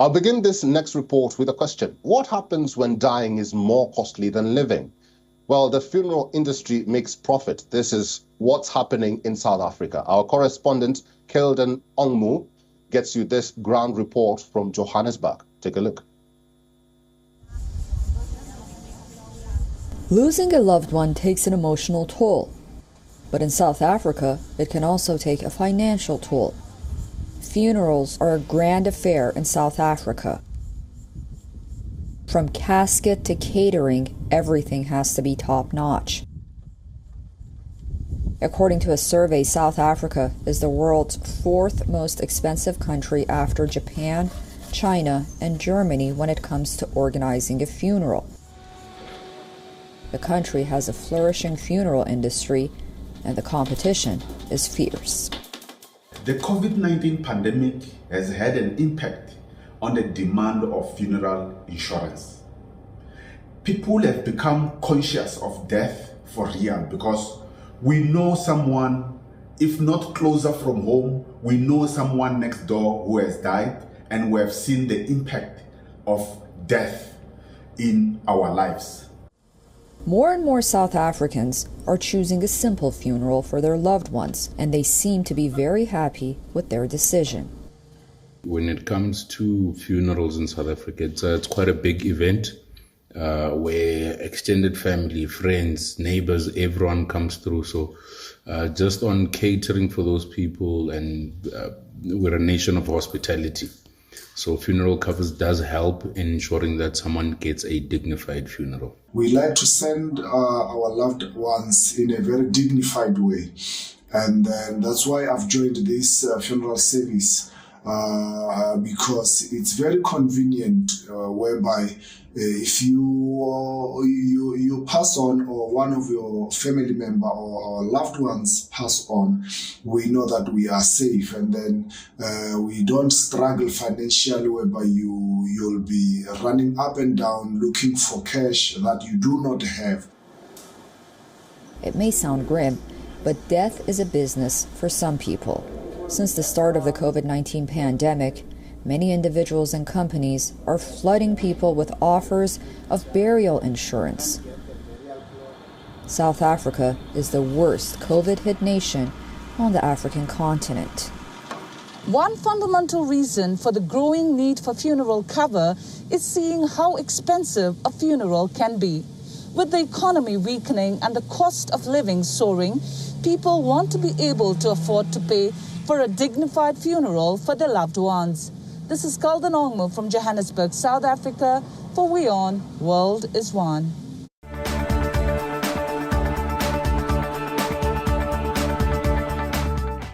I'll begin this next report with a question. What happens when dying is more costly than living? Well, the funeral industry makes profit. This is what's happening in South Africa. Our correspondent, Kelden Ongmu, gets you this ground report from Johannesburg. Take a look. Losing a loved one takes an emotional toll. But in South Africa, it can also take a financial toll. Funerals are a grand affair in South Africa. From casket to catering, everything has to be top-notch. According to a survey, South Africa is the world's fourth most expensive country after Japan, China, and Germany when it comes to organizing a funeral. The country has a flourishing funeral industry, and the competition is fierce. The COVID-19 pandemic has had an impact on the demand of funeral insurance. People have become conscious of death for real because we know someone, if not closer from home, we know someone next door who has died, and we have seen the impact of death in our lives. More and more South Africans are choosing a simple funeral for their loved ones, and they seem to be very happy with their decision. When it comes to funerals in South Africa, it's quite a big event where extended family, friends, neighbors, everyone comes through. So just on catering for those people, and we're a nation of hospitality. So funeral covers does help in ensuring that someone gets a dignified funeral. We like to send our loved ones in a very dignified way. And that's why I've joined this funeral service, because it's very convenient, whereby if you pass on, or one of your family member or loved ones pass on, we know that we are safe, and then we don't struggle financially, whereby you'll be running up and down looking for cash that you do not have. It may sound grim, but death is a business for some people. Since the start of the COVID-19 pandemic, many individuals and companies are flooding people with offers of burial insurance. South Africa is the worst COVID-hit nation on the African continent. One fundamental reason for the growing need for funeral cover is seeing how expensive a funeral can be. With the economy weakening and the cost of living soaring, people want to be able to afford to pay for a dignified funeral for their loved ones. This is Kelden Ongmu from Johannesburg, South Africa, for WION World is One.